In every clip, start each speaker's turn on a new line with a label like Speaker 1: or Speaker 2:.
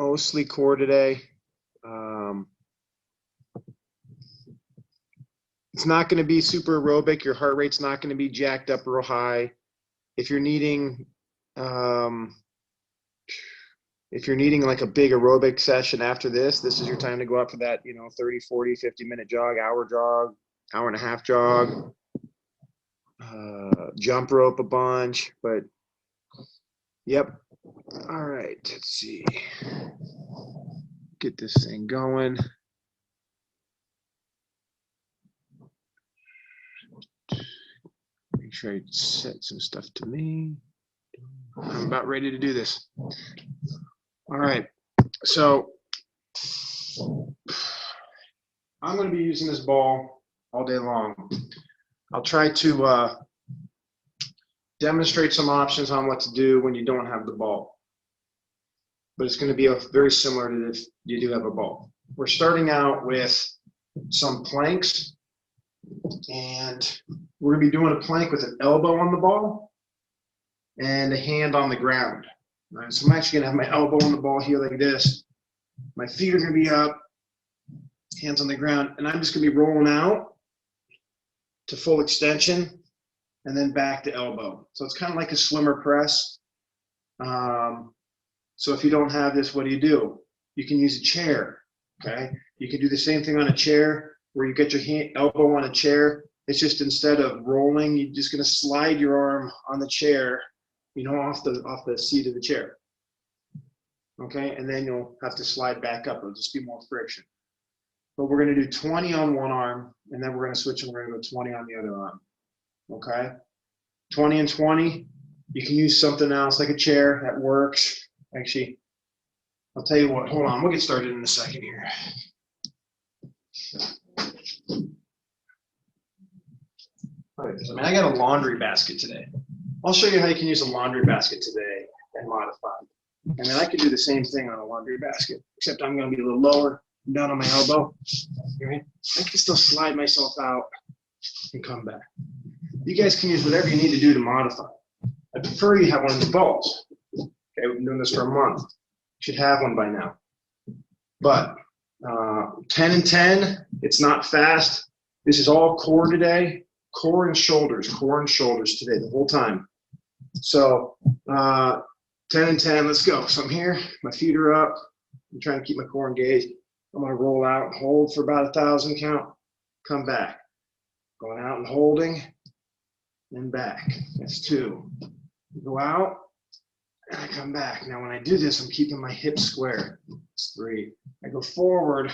Speaker 1: mostly core today. It's not going to be super aerobic. Your heart rate's not going to be jacked up real high. If you're needing like a big aerobic session after this is your time to go out for that, 30, 40, 50-minute jog, hour and a half jog, jump rope a bunch. But yep. All right, let's see. Get this thing going. Make sure I set some stuff to me. I'm about ready to do this. All right, so I'm going to be using this ball all day long. I'll try to demonstrate some options on what to do when you don't have the ball. But it's going to be very similar to if you do have a ball. We're starting out with some planks, and we're going to be doing a plank with an elbow on the ball and a hand on the ground. All right, so I'm actually going to have my elbow on the ball here like this. My feet are going to be up, hands on the ground, and I'm just going to be rolling out to full extension and then back to elbow. So it's kind of like a swimmer press. So if you don't have this, what do? You can use a chair, okay? You can do the same thing on a chair where you get your elbow on a chair. It's just instead of rolling, you're just going to slide your arm on the chair, off the seat of the chair, okay? And then you'll have to slide back up. It'll just be more friction. But we're going to do 20 on one arm, and then we're going to switch and we're going to go 20 on the other arm, okay? 20 and 20. You can use something else like a chair. That works. Actually, I'll tell you what, hold on, we'll get started in a second here. I got a laundry basket today. I'll show you how you can use a laundry basket today and modify. And then I can do the same thing on a laundry basket, except I'm going to be a little lower, down on my elbow. Right? I can still slide myself out and come back. You guys can use whatever you need to do to modify. I prefer you have one of the balls. Okay, we've been doing this for a month. You should have one by now. But 10 and 10, it's not fast. This is all core today. Core and shoulders today, the whole time. So 10 and 10, let's go. So I'm here, my feet are up. I'm trying to keep my core engaged. I'm gonna roll out, hold for about 1,000 count, come back. Going out and holding, and back. That's 2. Go out, and I come back. Now when I do this, I'm keeping my hips square. It's 3. I go forward,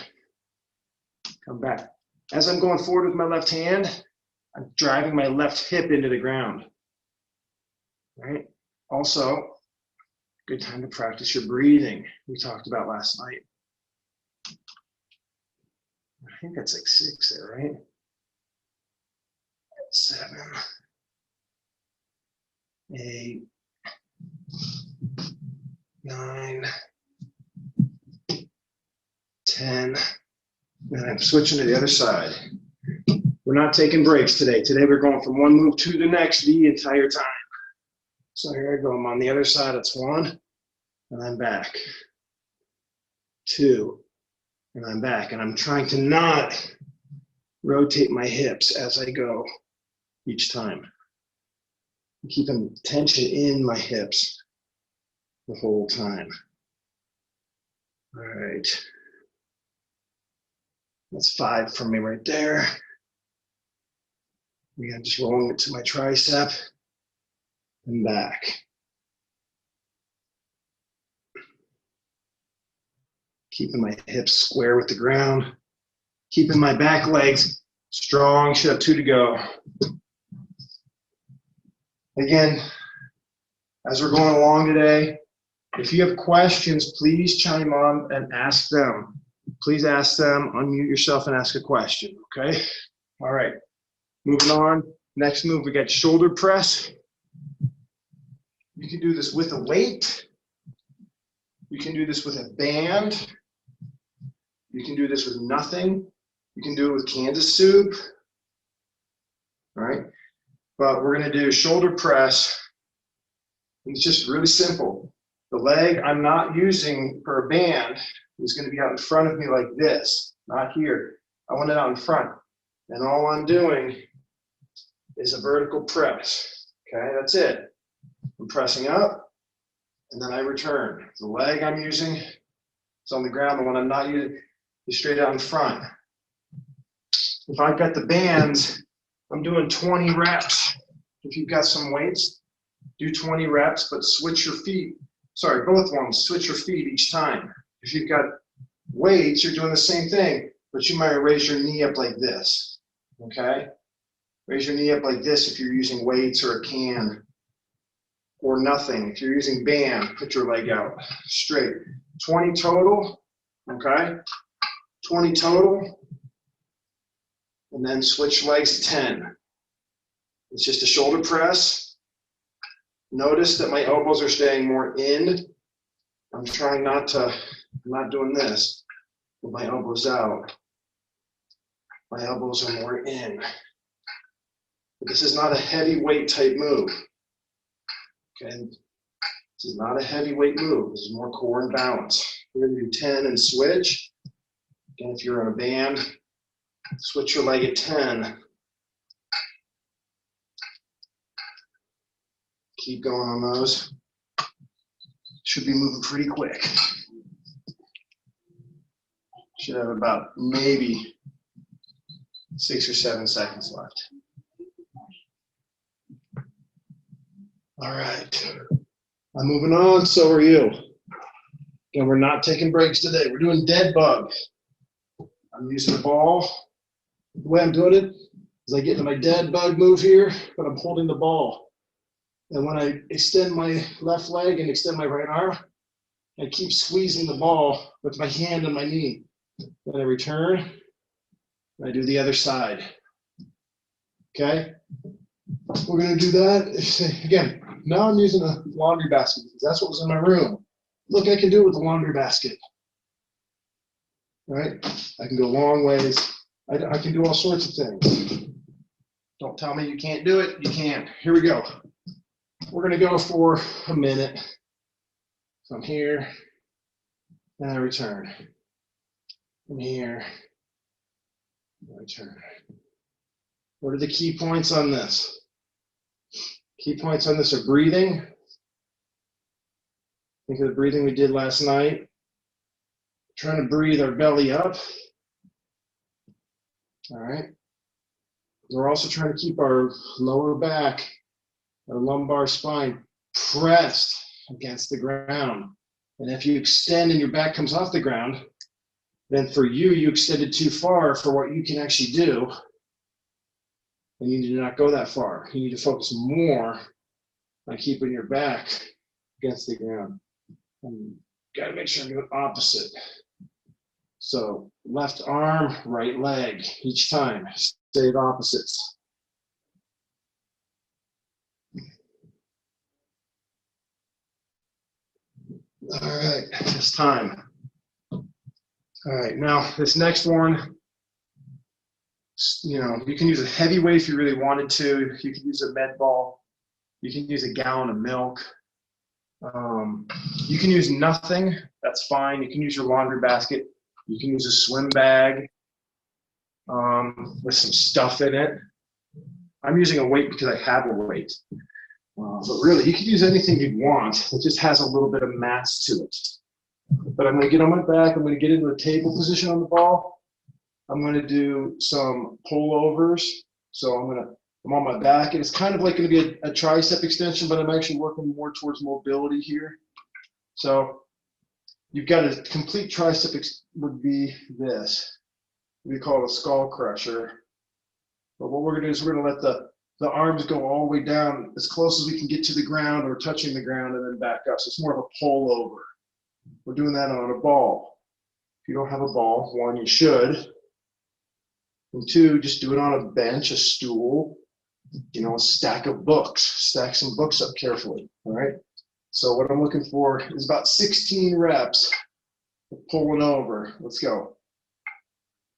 Speaker 1: come back. As I'm going forward with my left hand, I'm driving my left hip into the ground. Right? Also, good time to practice your breathing. We talked about last night. I think that's like 6 there, right? 7, 8, 9, 10, and I'm switching to the other side. We're not taking breaks today. Today we're going from one move to the next the entire time. So here I go, I'm on the other side, it's 1, and I'm back. 2, and I'm back. And I'm trying to not rotate my hips as I go each time. I'm keeping tension in my hips the whole time. All right. That's 5 for me right there. Again, just rolling it to my tricep and back. Keeping my hips square with the ground. Keeping my back legs strong. Should have 2 to go. Again, as we're going along today, if you have questions, please chime on and ask them. Please ask them, unmute yourself and ask a question, okay? All right, moving on. Next move, we got shoulder press. You can do this with a weight. You can do this with a band. You can do this with nothing. You can do it with Kansas soup. All right, but we're gonna do shoulder press. It's just really simple. The leg I'm not using for a band is going to be out in front of me like this, not here. I want it out in front. And all I'm doing is a vertical press. Okay, that's it. I'm pressing up, and then I return. The leg I'm using is on the ground. The one I'm not using is straight out in front. If I've got the bands, I'm doing 20 reps. If you've got some weights, do 20 reps, but switch your feet. Sorry, both ones, switch your feet each time. If you've got weights, you're doing the same thing, but you might raise your knee up like this, okay? Raise your knee up like this if you're using weights or a can, or nothing. If you're using band, put your leg out straight. 20 total, okay? 20 total, and then switch legs 10. It's just a shoulder press. Notice that my elbows are staying more in. I'm trying not to, I'm not doing this with my elbows out. My elbows are more in. But this is not a heavyweight type move. Okay, this is not a heavyweight move. This is more core and balance. We're gonna do 10 and switch. Again, if you're on a band, switch your leg at 10. Keep going on those. Should be moving pretty quick. Should have about maybe 6 or 7 seconds left. All right, I'm moving on, so are you. And we're not taking breaks today. We're doing dead bug. I'm using the ball. The way I'm doing it is I get into my dead bug move here, but I'm holding the ball. And when I extend my left leg and extend my right arm, I keep squeezing the ball with my hand and my knee. Then I return, and I do the other side. Okay? We're gonna do that. Again, now I'm using a laundry basket because that's what was in my room. Look, I can do it with a laundry basket. All right? I can go long ways. I can do all sorts of things. Don't tell me you can't do it. You can. Here we go. We're going to go for a minute. So I'm here, and I return. I'm here, and I return. What are the key points on this? Key points on this are breathing. Think of the breathing we did last night. Trying to breathe our belly up. All right. We're also trying to keep our lower back, our lumbar spine pressed against the ground. And if you extend and your back comes off the ground, then for you, you extended too far for what you can actually do. And you need to not go that far. You need to focus more on keeping your back against the ground. And you gotta make sure you do it opposite. So left arm, right leg, each time, stay at opposites. All right, it's time. All right, now this next one, you know, you can use a heavy weight if you really wanted to. You can use a med ball. You can use a gallon of milk. You can use nothing, that's fine. You can use your laundry basket. You can use a swim bag with some stuff in it. I'm using a weight because I have a weight. But really, you can use anything you want. It just has a little bit of mass to it. But I'm going to get on my back. I'm going to get into a table position on the ball. I'm going to do some pullovers. So I'm on my back, and it's kind of like going to be a tricep extension, but I'm actually working more towards mobility here. So you've got a complete tricep would be this. We call it a skull crusher. But what we're going to do is we're going to let the arms go all the way down as close as we can get to the ground or touching the ground and then back up. So it's more of a pull over. We're doing that on a ball. If you don't have a ball, one, you should. And two, just do it on a bench, a stool, you know, a stack of books. Stack some books up carefully, all right? So what I'm looking for is about 16 reps of pulling over. Let's go.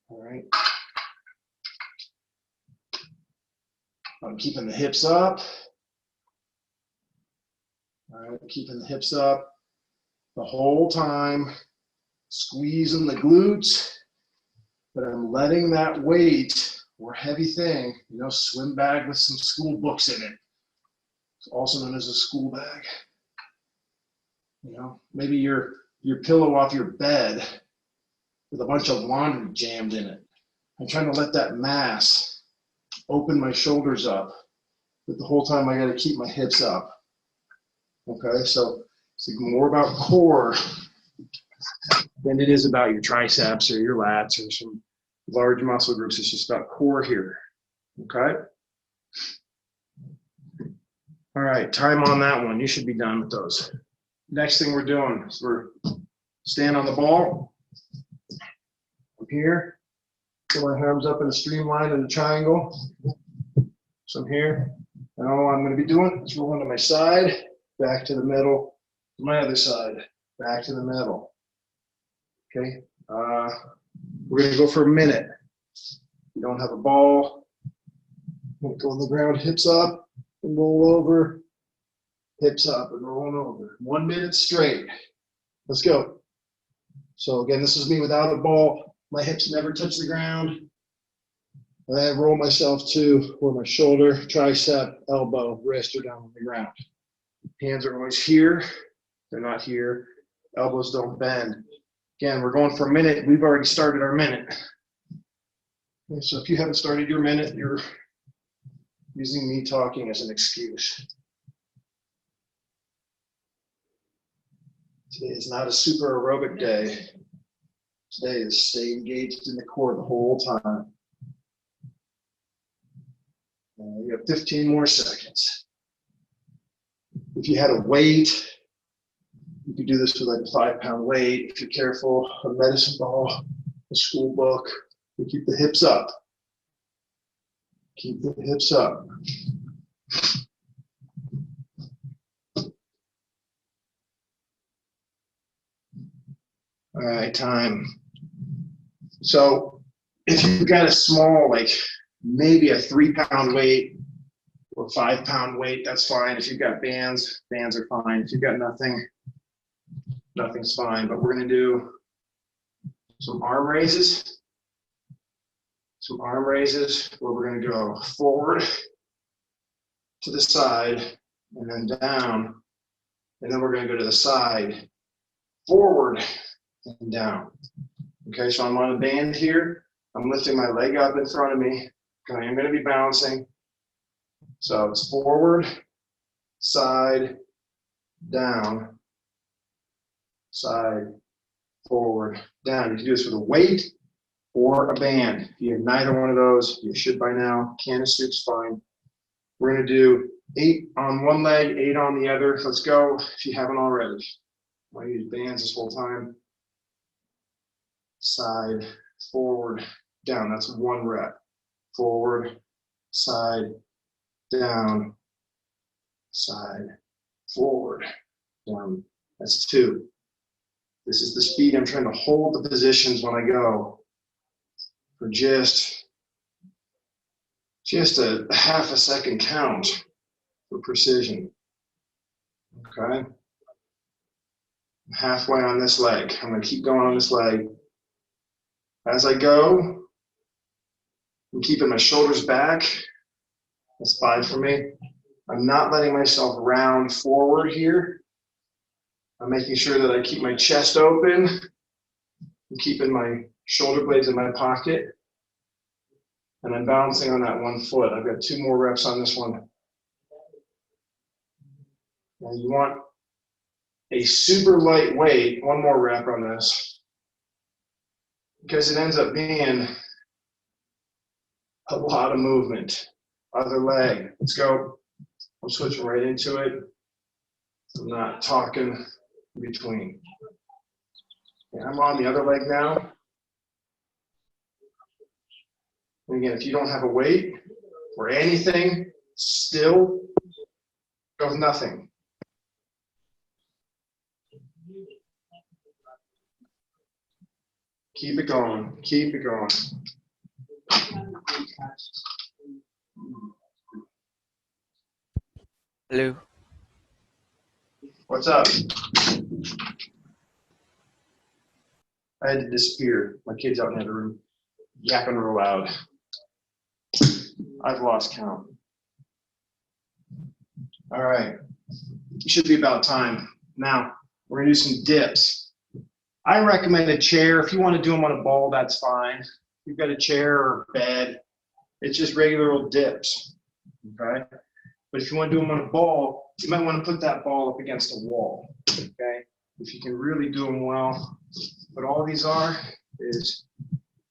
Speaker 1: All right. I'm keeping the hips up. All right, keeping the hips up. the whole time, squeezing the glutes, but I'm letting that weight or heavy thing, swim bag with some school books in it. It's also known as a school bag. Maybe your pillow off your bed with a bunch of laundry jammed in it. I'm trying to let that mass open my shoulders up, but the whole time I got to keep my hips up. Okay, so it's more about core than it is about your triceps or your lats or some large muscle groups. It's just about core here. Okay. All right, time on that one. You should be done with those. Next thing we're doing is we're stand on the ball. I'm here. Put my arms up in a streamline in a triangle. So I'm here. And all I'm going to be doing is rolling to my side, back to the middle, to my other side, back to the middle. Okay. We're going to go for a minute. You don't have a ball. Go on the ground, hips up and roll over. Hips up and rolling over. 1 minute straight. Let's go. So again, this is me without a ball. My hips never touch the ground. And I roll myself to where my shoulder, tricep, elbow, wrist are down on the ground. Hands are always here. They're not here. Elbows don't bend. Again, we're going for a minute. We've already started our minute. Okay, so if you haven't started your minute, you're using me talking as an excuse. Today is not a super aerobic day. Today is stay engaged in the core the whole time. You have 15 more seconds. If you had a weight, you could do this with like a 5-pound weight. If you're careful, a medicine ball, a school book. You keep the hips up. Keep the hips up. All right, time. So if you've got a small, like maybe a 3-pound weight or 5-pound weight, that's fine. If you've got bands, bands are fine. If you've got nothing, nothing's fine. But we're going to do some arm raises. Some arm raises where we're going to go forward to the side and then down. And then we're going to go to the side, forward and down. Okay, so I'm on a band here. I'm lifting my leg up in front of me. Okay, I'm going to be bouncing. So it's forward, side, down, side, forward, down. You can do this with a weight or a band. If you have neither one of those, you should by now. Canvas suit's fine. We're going to do 8 on one leg, 8 on the other. Let's go if you haven't already. I use bands this whole time. Side, forward, down. That's 1 rep. Forward, side, down, side, forward, down. That's 2. This is the speed. I'm trying to hold the positions when I go for just a half a second count for precision. Okay. Halfway on this leg. I'm going to keep going on this leg. As I go, I'm keeping my shoulders back. That's 5 for me. I'm not letting myself round forward here. I'm making sure that I keep my chest open. I'm keeping my shoulder blades in my pocket. And I'm balancing on that 1 foot. I've got 2 more reps on this one. Now you want a super light weight, 1 more rep on this, because it ends up being a lot of movement. Other leg, let's go. I'm switching right into it. I'm not talking in between. And I'm on the other leg now. And again, if you don't have a weight or anything, still go with nothing. Keep it going. Keep it going.
Speaker 2: Hello.
Speaker 1: What's up? I had to disappear. My kid's out in the other room, yapping real loud. I've lost count. All right, it should be about time. Now, we're gonna do some dips. I recommend a chair. If you wanna do them on a ball, that's fine. If you've got a chair or a bed, it's just regular old dips, okay? But if you wanna do them on a ball, you might wanna put that ball up against a wall, okay? If you can really do them well. But all these are is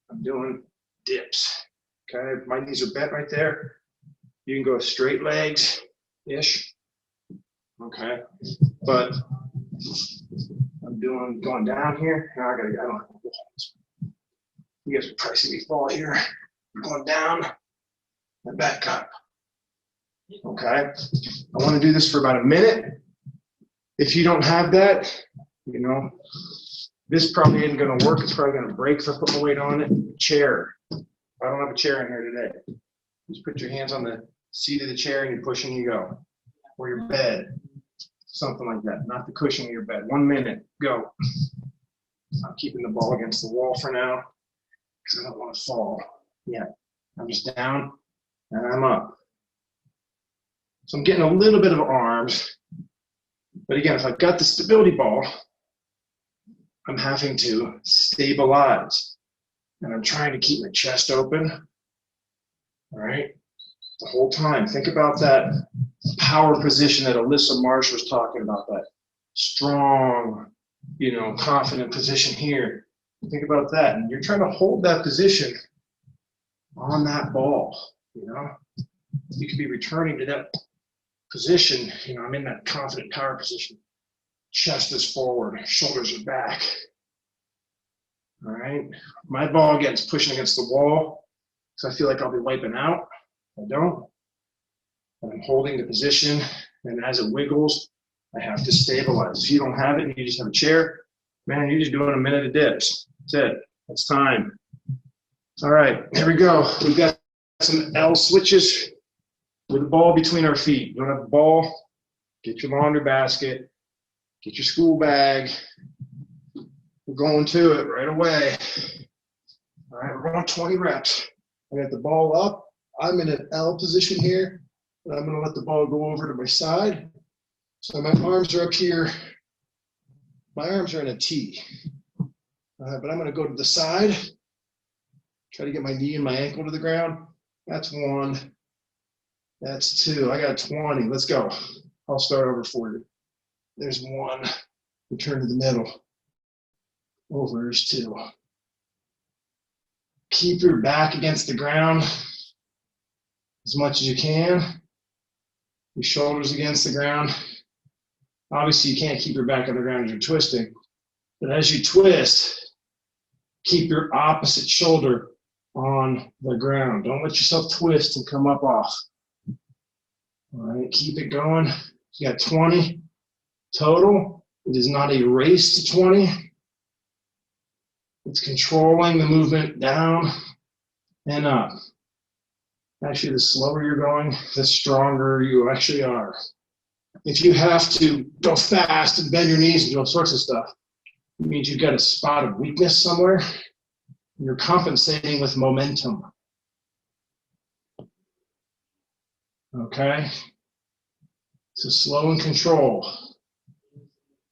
Speaker 1: I'm doing dips, okay? My knees are bent right there. You can go straight legs-ish, okay? But I'm going down here. Now I don't have to go. You guys are probably see me fall here. I'm going down and back up, okay? I want to do this for about a minute. If you don't have that, you know, this probably isn't going to work. It's probably going to break if I put my weight on it. Chair. I don't have a chair in here today. Just put your hands on the seat of the chair and you push and you go. Or your bed. Something like that. Not the cushion of your bed. 1 minute. Go. I'm keeping the ball against the wall for now because I don't want to fall yet. I'm just down and I'm up. So I'm getting a little bit of arms. But again, if I've got the stability ball, I'm having to stabilize. And I'm trying to keep my chest open. All right? The whole time. Think about that power position that Alyssa Marsh was talking about, that strong, you know, confident position here. Think about that. And you're trying to hold that position on that ball, you know? You could be returning to that position. You know, I'm in that confident power position. Chest is forward, shoulders are back. All right? My ball gets pushing against the wall, so I feel like I'll be wiping out. I don't. And I'm holding the position, and as it wiggles, I have to stabilize. If you don't have it and you just have a chair, man, you're just doing a minute of dips. That's it. That's time. All right, here we go. We've got some L switches with a ball between our feet. You don't have a ball, get your laundry basket, get your school bag. We're going to it right away. All right, we're going 20 reps. I got the ball up. I'm in an L position here, and I'm gonna let the ball go over to my side. So my arms are up here. My arms are in a T. But I'm gonna go to the side, try to get my knee and my ankle to the ground. That's 1. That's 2. I got 20. Let's go. I'll start over for you. There's 1. Return to the middle. Over is 2. Keep your back against the ground as much as you can. Your shoulders against the ground. Obviously, you can't keep your back on the ground as you're twisting. But as you twist, keep your opposite shoulder on the ground. Don't let yourself twist and come up off. All right, keep it going. You got 20 total. It is not a race to 20. It's controlling the movement down and up. Actually, the slower you're going, the stronger you actually are. If you have to go fast and bend your knees and do all sorts of stuff, it means you've got a spot of weakness somewhere, and you're compensating with momentum. Okay? So slow and control.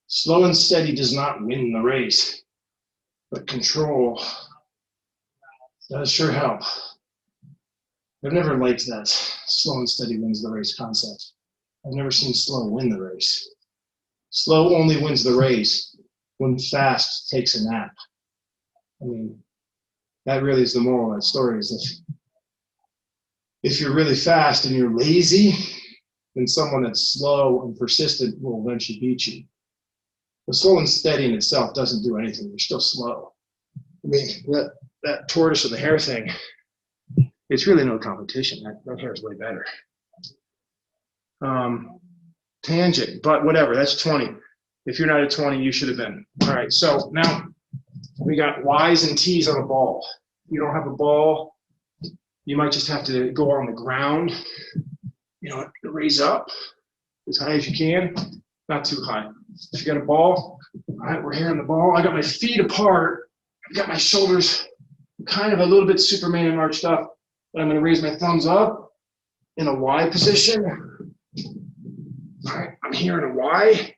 Speaker 1: Slow and steady does not win the race, but control does sure help. I've never liked that slow and steady wins the race concept. I've never seen slow win the race. Slow only wins the race when fast takes a nap. I mean, that really is the moral of that story, is that if you're really fast and you're lazy, then someone that's slow and persistent will eventually beat you. But slow and steady in itself doesn't do anything. You're still slow. I mean, that tortoise with the hare thing, it's really no competition. That hair is way better. Tangent, but whatever, that's 20. If you're not at 20, you should have been. All right, so now we got Y's and T's on a ball. You don't have a ball, you might just have to go on the ground, you know, raise up as high as you can, not too high. If you got a ball, all right, we're here on the ball. I got my feet apart, I've got my shoulders kind of a little bit Superman arched up, but I'm going to raise my thumbs up in a Y position. All right, I'm here in a Y,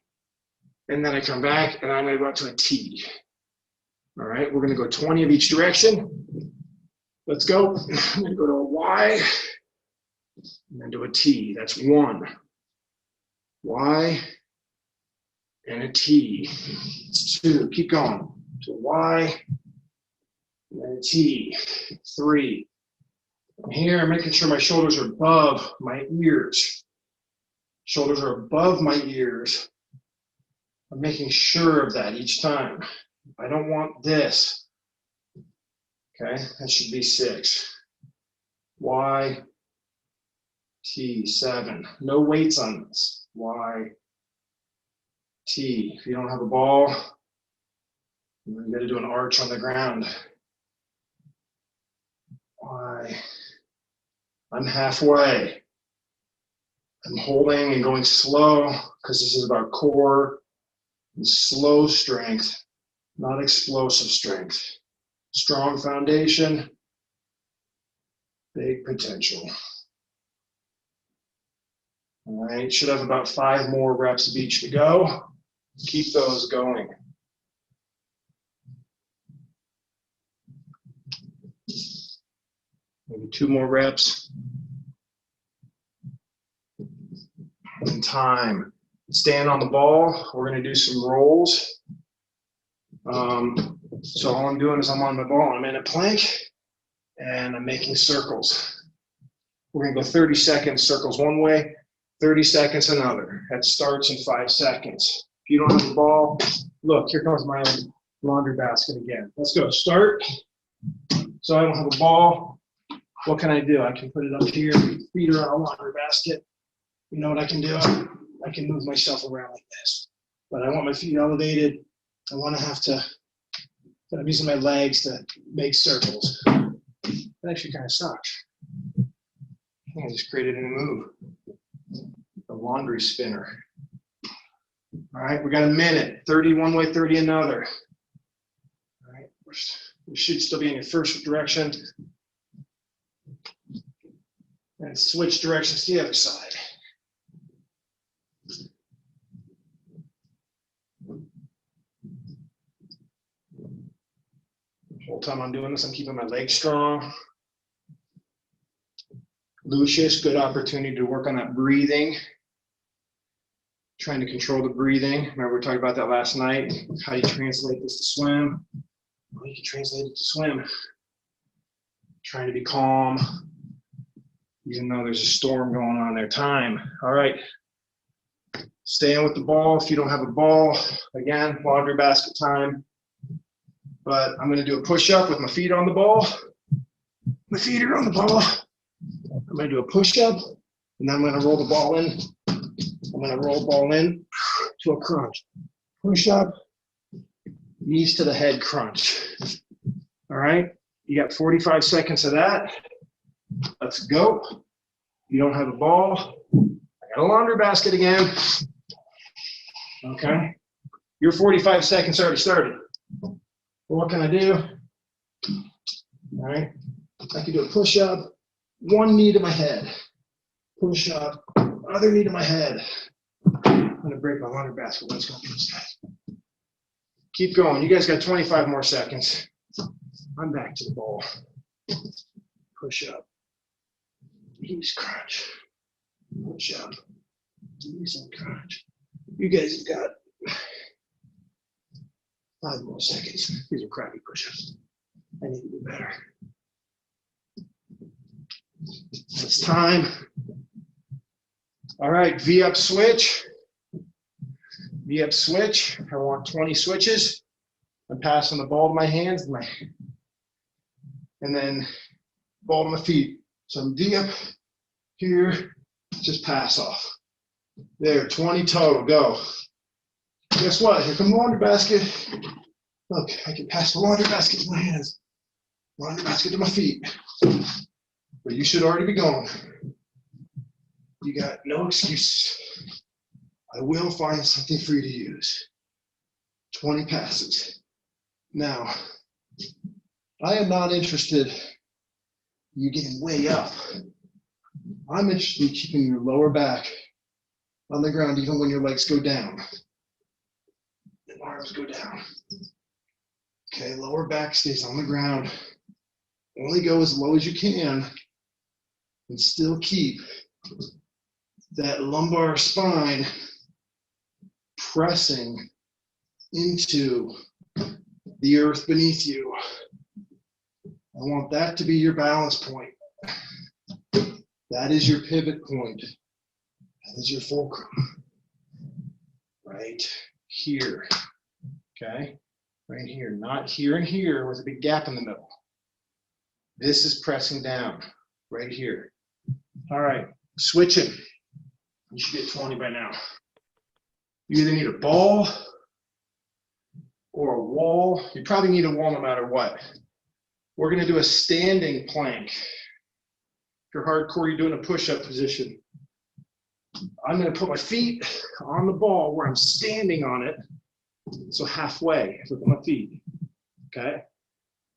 Speaker 1: and then I come back and I'm going to go out to a T. All right, we're going to go 20 of each direction. Let's go. I'm going to go to a Y and then to a T. That's 1. Y and a T. It's 2. Keep going. To a Y and then a T. 3. I'm here, making sure my shoulders are above my ears. Shoulders are above my ears. I'm making sure of that each time. I don't want this. Okay, that should be 6. Y, T, 7. No weights on this. Y, T. If you don't have a ball, you got to do an arch on the ground. Y. I'm halfway. I'm holding and going slow because this is about core and slow strength, not explosive strength. Strong foundation, big potential. All right, should have about 5 more reps of each to go. Keep those going. Maybe 2 more reps. And time. Stand on the ball. We're going to do some rolls. So all I'm doing is I'm on my ball. I'm in a plank, and I'm making circles. We're going to go 30 seconds, circles one way, 30 seconds another. That starts in 5 seconds. If you don't have a ball, look, here comes my laundry basket again. Let's go. Start. So I don't have a ball. What can I do? I can put it up here, feet around a laundry basket. You know what I can do? I can move myself around like this. But I want my feet elevated. I want to have to, I'm using my legs to make circles. That actually kind of sucks. I think I just created a new move. The laundry spinner. All right, we got a minute. 30 one way, 30 another. All right, you should still be in your first direction. And switch directions to the other side. The whole time I'm doing this, I'm keeping my legs strong. Lucius, good opportunity to work on that breathing. Trying to control the breathing. Remember we talked about that last night, how you translate this to swim. Well, you can translate it to swim. Trying to be calm, even though there's a storm going on there. Time. All right. Staying with the ball. If you don't have a ball, again, laundry basket time. But I'm going to do a push-up with my feet on the ball. My feet are on the ball. I'm going to do a push-up, and then I'm going to roll the ball in. I'm going to roll the ball in to a crunch. Push-up, knees to the head crunch. All right? You got 45 seconds of that. Let's go. You don't have a ball. I got a laundry basket again. Okay? Your 45 seconds already started. Well, what can I do? All right? I can do a push-up, one knee to my head. Push-up, other knee to my head. I'm going to break my laundry basket. Let's go for this, guys. Keep going. You guys got 25 more seconds. I'm back to the ball. Push-up. Knees crunch. Push-up. Knees and crunch. You guys have got 5 more seconds. These are crappy push-ups. I need to do better. It's time. All right, V-up switch. V-up switch. I want 20 switches. I'm passing the ball to my hands and then ball to my feet. So I'm V-up here, just pass off. There, 20 total, go. Guess what? Here comes the laundry basket. Look, I can pass the laundry basket to my hands. Laundry basket to my feet. But you should already be going. You got no excuses. I will find something for you to use. 20 passes. Now, I am not interested in you getting way up. I'm interested in keeping your lower back on the ground even when your legs go down and arms go down. Okay, lower back stays on the ground. Only go as low as you can and still keep that lumbar spine pressing into the earth beneath you. I want that to be your balance point. That is your pivot point. That is your fulcrum. Right here. Okay? Right here. Not here and here with a big gap in the middle. This is pressing down. Right here. All right. Switching. You should get 20 by now. You either need a ball or a wall. You probably need a wall no matter what. We're going to do a standing plank. If you're hardcore, you're doing a push-up position. I'm going to put my feet on the ball where I'm standing on it. So halfway, look at my feet. Okay?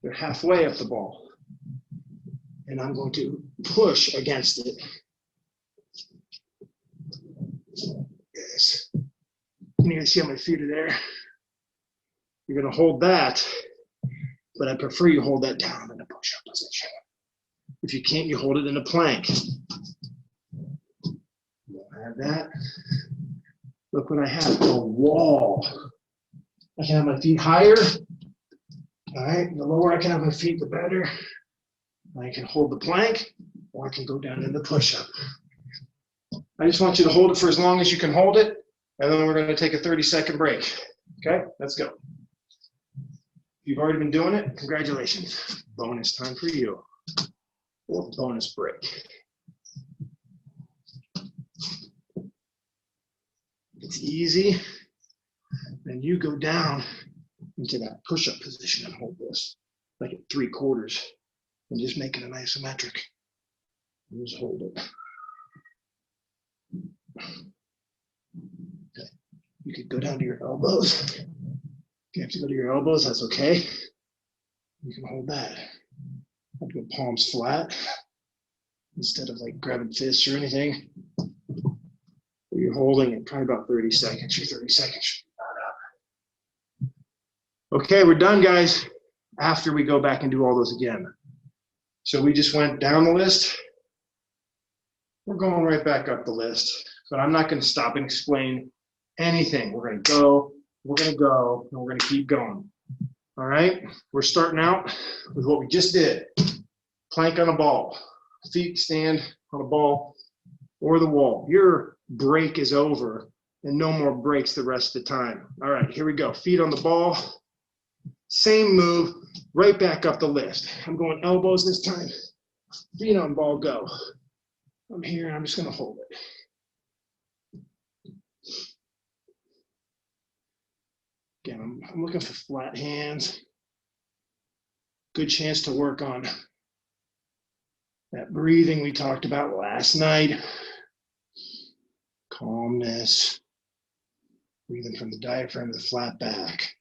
Speaker 1: They're halfway up the ball. And I'm going to push against it. Yes. You can see how my feet are there. You're going to hold that, but I prefer you hold that down in a push-up position. If you can't, you hold it in a plank. I have that. Look what I have, a wall. I can have my feet higher. All right, the lower I can have my feet, the better. I can hold the plank, or I can go down in the push-up. I just want you to hold it for as long as you can hold it, and then we're going to take a 30-second break. Okay, let's go. If you've already been doing it, congratulations. Bonus time for you. Or bonus break. It's easy. Then you go down into that push-up position and hold this like at 3/4 and just make it an isometric. And just hold it. Okay. You could go down to your elbows. If you have to go to your elbows, that's okay. You can hold that. Have to go palms flat instead of like grabbing fists or anything. You're holding it probably about 30 seconds. Your 30 seconds should be about up. Okay, we're done, guys. After we go back and do all those again. So we just went down the list. We're going right back up the list. But I'm not going to stop and explain anything. We're going to go, and we're going to keep going. All right? We're starting out with what we just did. Plank on a ball. Feet stand on a ball or the wall. Your break is over and no more breaks the rest of the time. All right, here we go. Feet on the ball. Same move, right back up the list. I'm going elbows this time. Feet on ball, go. I'm here and I'm just going to hold it. Again, I'm looking for flat hands. Good chance to work on that breathing we talked about last night. Calmness. Breathing from the diaphragm to the flat back.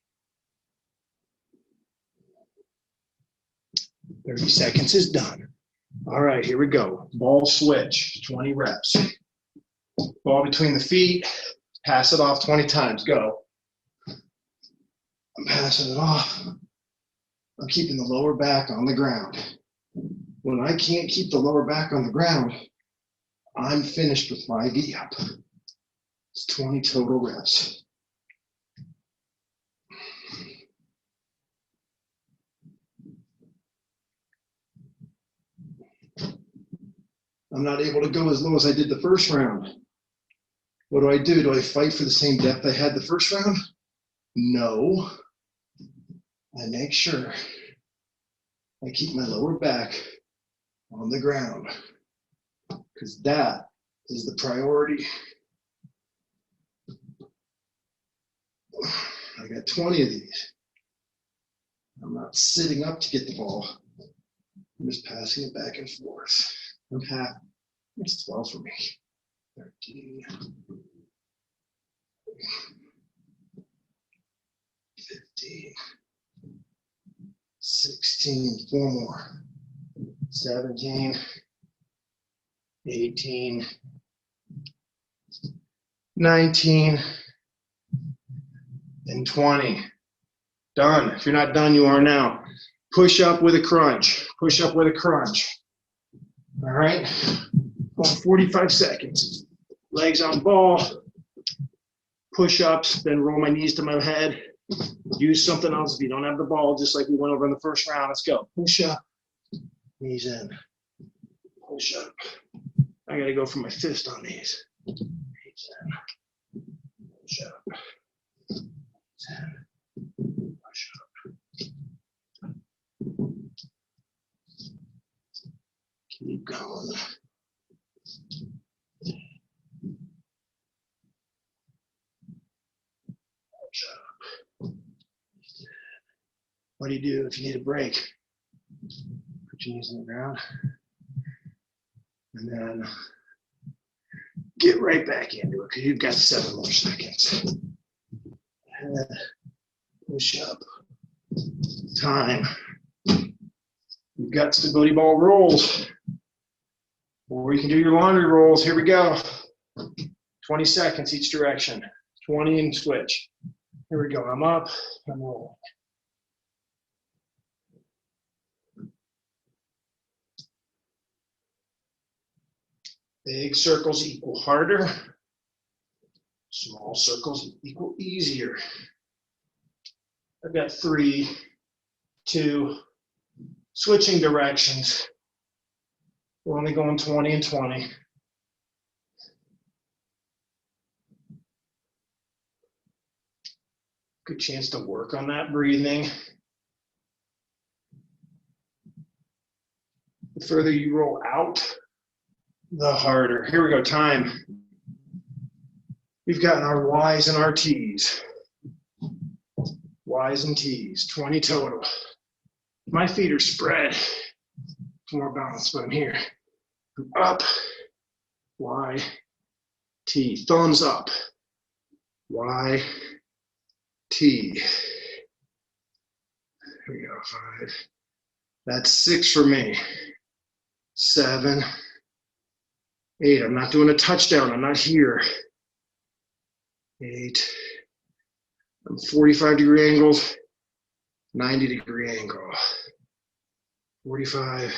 Speaker 1: 30 seconds is done. All right, here we go. Ball switch, 20 reps. Ball between the feet. Pass it off 20 times. Go. I'm passing it off. I'm keeping the lower back on the ground. When I can't keep the lower back on the ground, I'm finished with my V-up. It's 20 total reps. I'm not able to go as low as I did the first round. What do? Do I fight for the same depth I had the first round? No. I make sure I keep my lower back on the ground because that is the priority. I got 20 of these. I'm not sitting up to get the ball. I'm just passing it back and forth. I'm happy. It's 12 for me. 13. 15. 16. 16, 4 more. 17, 18, 19, and 20. Done. If you're not done, you are now. Push up with a crunch. Push up with a crunch. All right. About 45 seconds. Legs on ball. Push ups, then roll my knees to my head. Use something else if you don't have the ball, just like we went over in the first round. Let's go. Push up. Knees in. Push up. I got to go for my fist on these. Knees in. Push up. Knees in. Push up. Keep going. Push up. What do you do if you need a break? Put your knees on the ground. And then get right back into it because you've got 7 more seconds. Head, push up. Time. You've got stability ball rolls. Or you can do your laundry rolls. Here we go. 20 seconds each direction. 20 and switch. Here we go. I'm up. I'm rolling. Big circles equal harder. Small circles equal easier. I've got 3, 2, switching directions. We're only going 20 and 20. Good chance to work on that breathing. The further you roll out, the harder. Here we go, time. We've got our Y's and our T's. Y's and T's, 20 total. My feet are spread for more balance, but I'm here. I'm up, Y, T, thumbs up, Y, T. Here we go, 5. That's 6 for me. 7, 8. I'm not doing a touchdown. I'm not here. 8. I'm 45-degree angles, 90-degree angle. 45,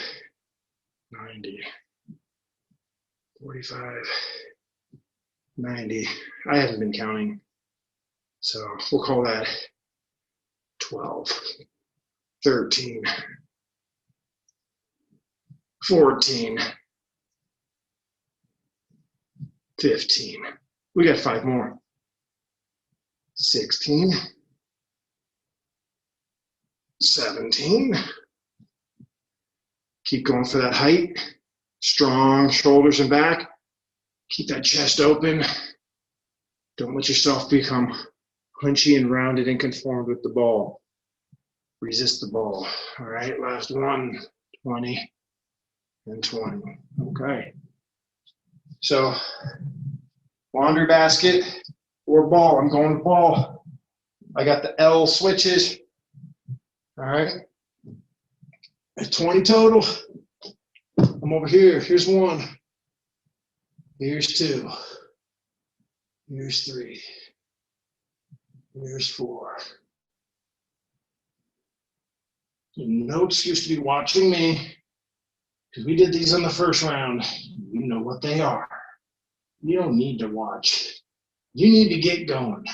Speaker 1: 90. 45, 90. I haven't been counting, so we'll call that 12, 13, 14, 15. We got 5 more. 16, 17. Keep going for that height. Strong shoulders and back. Keep that chest open. Don't let yourself become hunchy and rounded and conformed with the ball. Resist the ball. All right, last one. 20 and 20. Okay. So, laundry basket or ball. I'm going to ball. I got the L switches. All right. At 20 total. I'm over here. Here's 1. Here's 2. Here's 3. Here's 4. No excuse to be watching me, because we did these in the first round. You know what they are. You don't need to watch. You need to get going.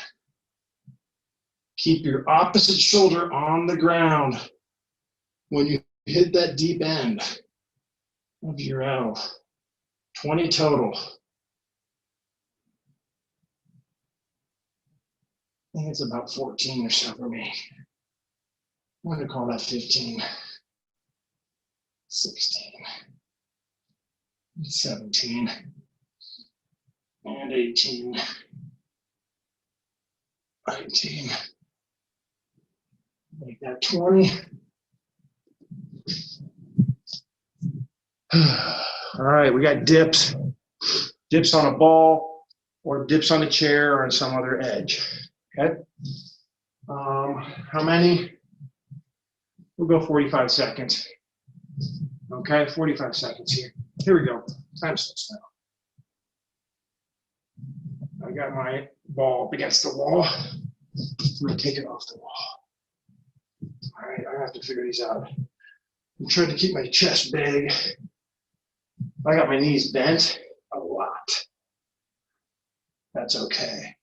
Speaker 1: Keep your opposite shoulder on the ground when you hit that deep end of your L. 20 total. I think it's about 14 or so for me. I'm going to call that 15, 16, 17, and 18, 19. Make that 20. All right, we got dips. Dips on a ball or dips on a chair or on some other edge. Okay. How many? We'll go 45 seconds. Okay, 45 seconds here. Here we go. Time starts now. I got my ball up against the wall. I'm gonna take it off the wall. All right, I have to figure these out. I'm trying to keep my chest big. I got my knees bent a lot. That's okay.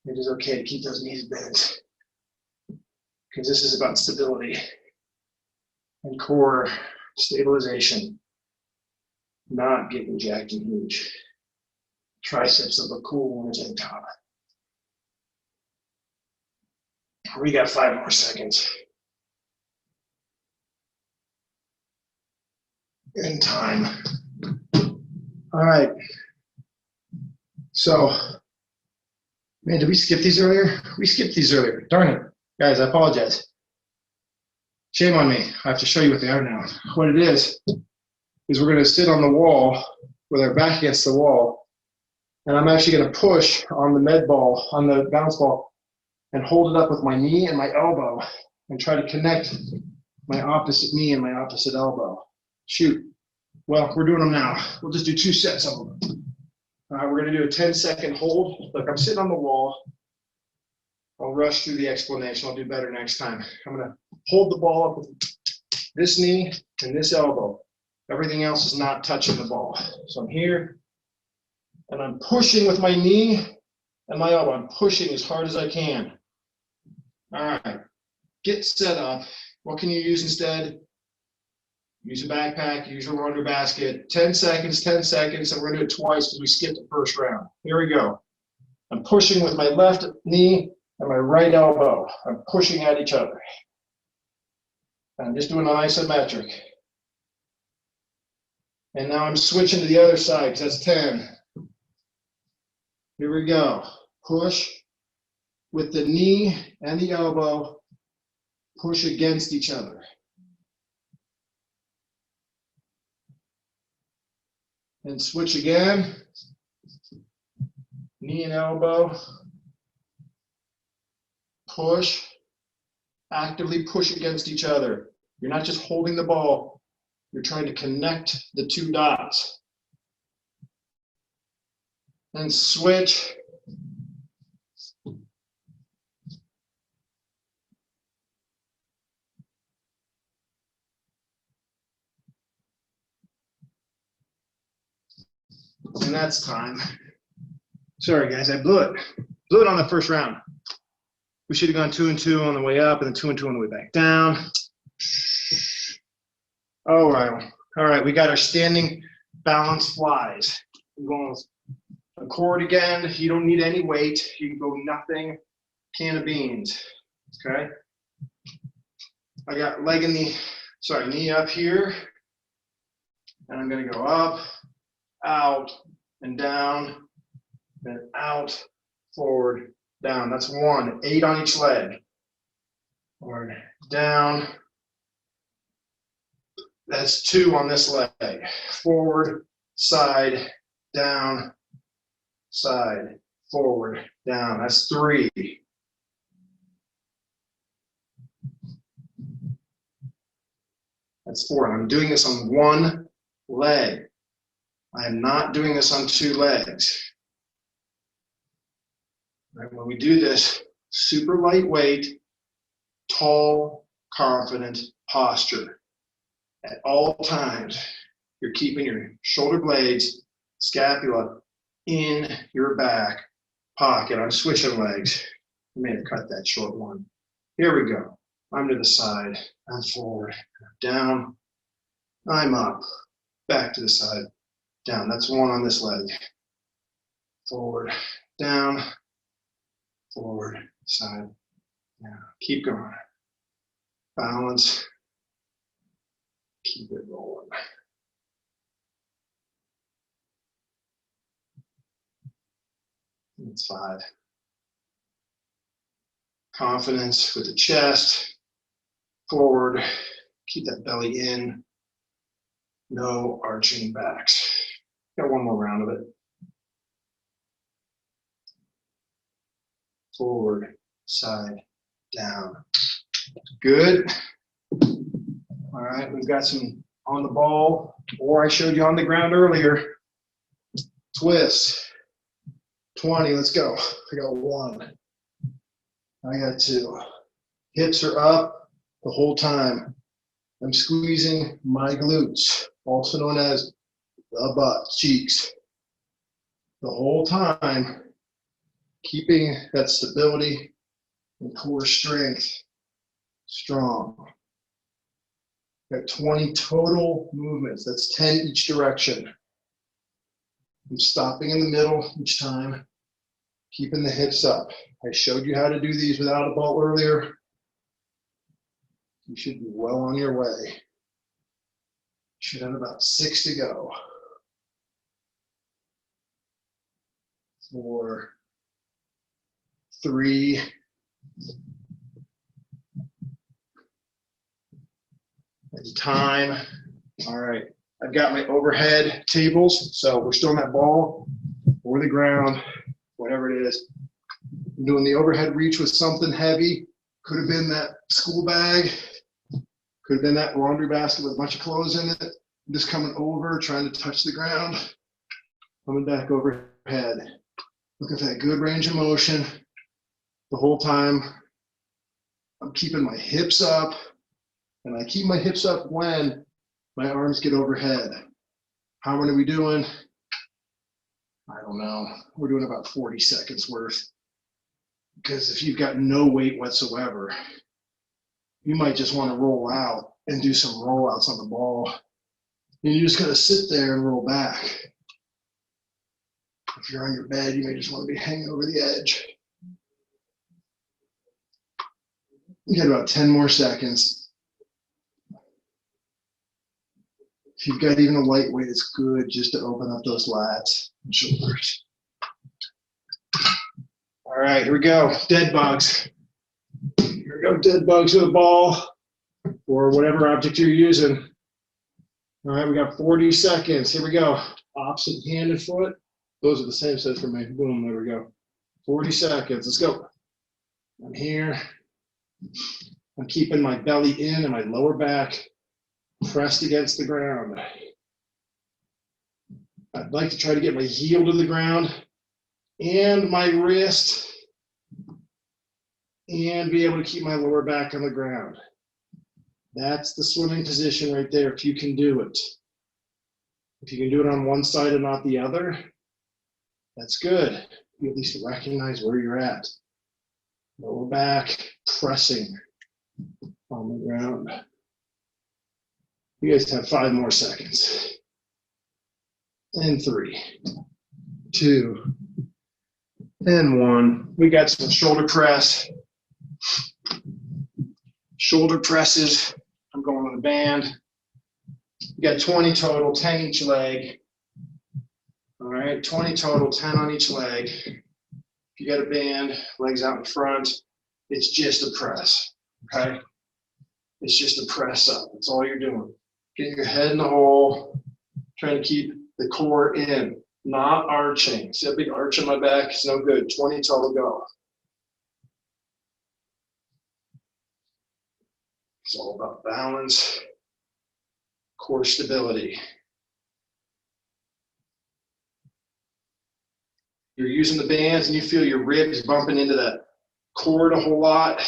Speaker 1: It is okay to keep those knees bent because this is about stability and core stabilization, not getting jacked and huge. Triceps that look cool on the tank top. We got 5 more seconds. In time. All right. So, man, did we skip these earlier? We skipped these earlier. Darn it. Guys, I apologize. Shame on me. I have to show you what they are now. What it is we're going to sit on the wall with our back against the wall, and I'm actually going to push on the med ball, on the bounce ball, and hold it up with my knee and my elbow and try to connect my opposite knee and my opposite elbow. Shoot. Well, we're doing them now. We'll just do 2 sets of them. We're going to do a 10-second hold. Look, I'm sitting on the wall. I'll rush through the explanation. I'll do better next time. I'm going to hold the ball up with this knee and this elbow. Everything else is not touching the ball. So I'm here, and I'm pushing with my knee and my elbow. I'm pushing as hard as I can. All right. Get set up. What can you use instead? Use a backpack, use your laundry basket. 10 seconds, 10 seconds, and we're gonna do it twice because we skipped the first round. Here we go. I'm pushing with my left knee and my right elbow. I'm pushing at each other. And I'm just doing an isometric. And now I'm switching to the other side because that's 10. Here we go. Push with the knee and the elbow. Push against each other. And switch again. Knee and elbow. Push. Actively push against each other. You're not just holding the ball. You're trying to connect the 2 dots. And switch. And that's time. Sorry guys, I blew it. Blew it on the first round. We should have gone 2 and 2 on the way up and then 2 and 2 on the way back down. All right, we got our standing balance flies. I'm going with a cord again. You don't need any weight. You can go nothing, can of beans, okay? I got knee up here, and I'm gonna go up, out, and down, then out, forward, down. That's 1, 8 on each leg. Forward, down. That's 2 on this leg. Forward, side, down, side, forward, down. That's 3. That's 4. And I'm doing this on 1 leg. I am not doing this on 2 legs. Right, when we do this, super lightweight, tall, confident posture. At all times, you're keeping your shoulder blades, scapula in your back pocket. I'm switching legs. I may have cut that short one. Here we go. I'm to the side, I'm forward, down, I'm up, back to the side, down. That's 1 on this leg. Forward, down, forward, side, down. Keep going. Balance. Keep it rolling. That's 5. Confidence with the chest. Forward. Keep that belly in. No arching backs. Got 1 more round of it. Forward, side, down. Good. All right, we've got some on the ball, or I showed you on the ground earlier. Twist. 20, let's go. I got 1. I got 2. Hips are up the whole time. I'm squeezing my glutes, also known as the butt cheeks. The whole time, keeping that stability and core strength strong. Got 20 total movements. That's 10 each direction. I'm stopping in the middle each time, keeping the hips up. I showed you how to do these without a ball earlier. You should be well on your way. You should have about 6 to go. 4, 3, and time. All right, I've got my overhead tables, so we're still on that ball or the ground, whatever it is. I'm doing the overhead reach with something heavy. Could have been that school bag. Could have been that laundry basket with a bunch of clothes in it. I'm just coming over, trying to touch the ground. Coming back overhead. Looking for that good range of motion the whole time. I'm keeping my hips up, and I keep my hips up when my arms get overhead. How many are we doing? I don't know. We're doing about 40 seconds worth. Because if you've got no weight whatsoever, you might just want to roll out and do some rollouts on the ball. And you just gotta sit there and roll back. If you're on your bed, you may just want to be hanging over the edge. You got about 10 more seconds. If you've got even a lightweight, it's good just to open up those lats and shoulders. All right, here we go. Dead bugs. Here we go, dead bugs with a ball or whatever object you're using. All right, we got 40 seconds. Here we go. Opposite hand and foot. Those are the same size for me. Boom, there we go. 40 seconds. Let's go. I'm here. I'm keeping my belly in and my lower back pressed against the ground. I'd like to try to get my heel to the ground and my wrist and be able to keep my lower back on the ground. That's the swimming position right there, if you can do it. If you can do it on one side and not the other, that's good. You at least recognize where you're at. Lower back, pressing on the ground. You guys have 5 more seconds. And 3, 2, and 1. We got some shoulder press. Shoulder presses. I'm going on the band. We got 20 total, 10 each leg. All right, 20 total, 10 on each leg. If you got a band, legs out in front, it's just a press, okay? It's just a press up. That's all you're doing. Getting your head in the hole, trying to keep the core in, not arching. See that big arch on my back? It's no good. 20 total, go. It's all about balance, core stability. You're using the bands and you feel your ribs bumping into that cord a whole lot.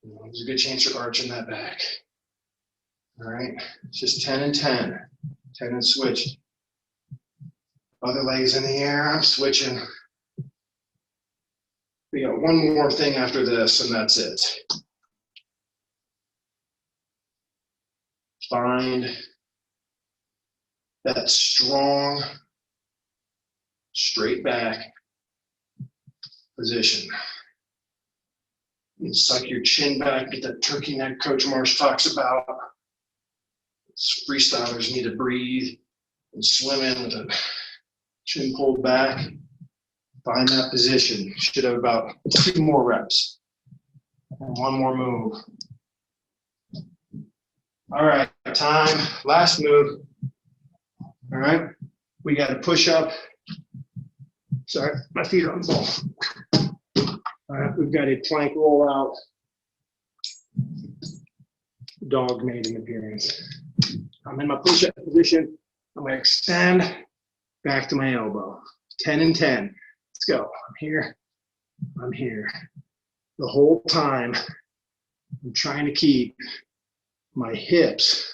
Speaker 1: There's a good chance you're arching that back. All right, it's just 10 and 10. 10 and switch. Other legs in the air, I'm switching. We got one more thing after this and that's it. Find that strong, straight back position. You suck your chin back, get that turkey neck Coach Marsh talks about. Freestylers need to breathe and swim in with a chin pulled back. Find that position. Should have about 2 more reps. And 1 more move. All right, time, last move. All right, we got to push up. Sorry, my feet are on the ball. All right, we've got a plank roll out. Dog made an appearance. I'm in my push-up position. I'm gonna extend back to my elbow. 10 and 10. Let's go. I'm here. I'm here. The whole time, I'm trying to keep my hips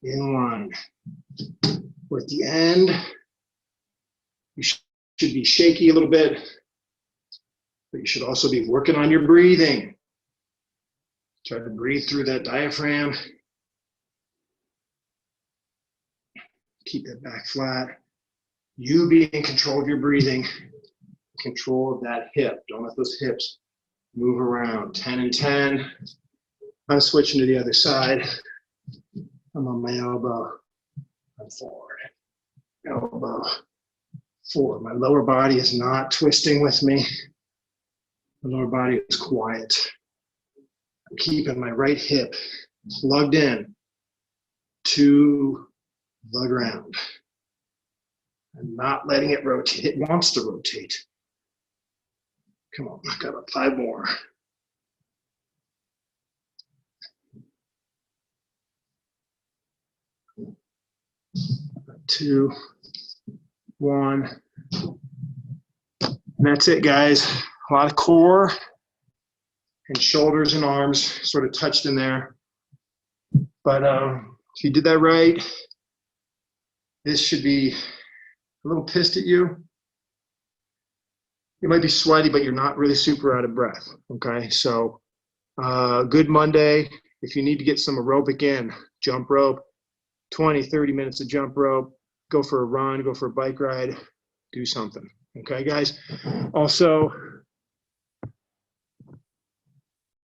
Speaker 1: in line. With the end, you should be shaky a little bit, but you should also be working on your breathing. Try to breathe through that diaphragm. Keep that back flat. You be in control of your breathing, control of that hip. Don't let those hips move around. 10 and 10. I'm switching to the other side. I'm on my elbow. I'm forward. Elbow. Forward. My lower body is not twisting with me. My lower body is quiet. I'm keeping my right hip plugged in to the ground. I'm not letting it rotate. It wants to rotate. Come on, I got 5 more. 2, 1. And that's it, guys. A lot of core and shoulders and arms sort of touched in there. But if you did that right, this should be a little pissed at you. You might be sweaty, but you're not really super out of breath, okay? So good Monday. If you need to get some aerobic in, jump rope, 20, 30 minutes of jump rope, go for a run, go for a bike ride, do something, okay, guys? Also,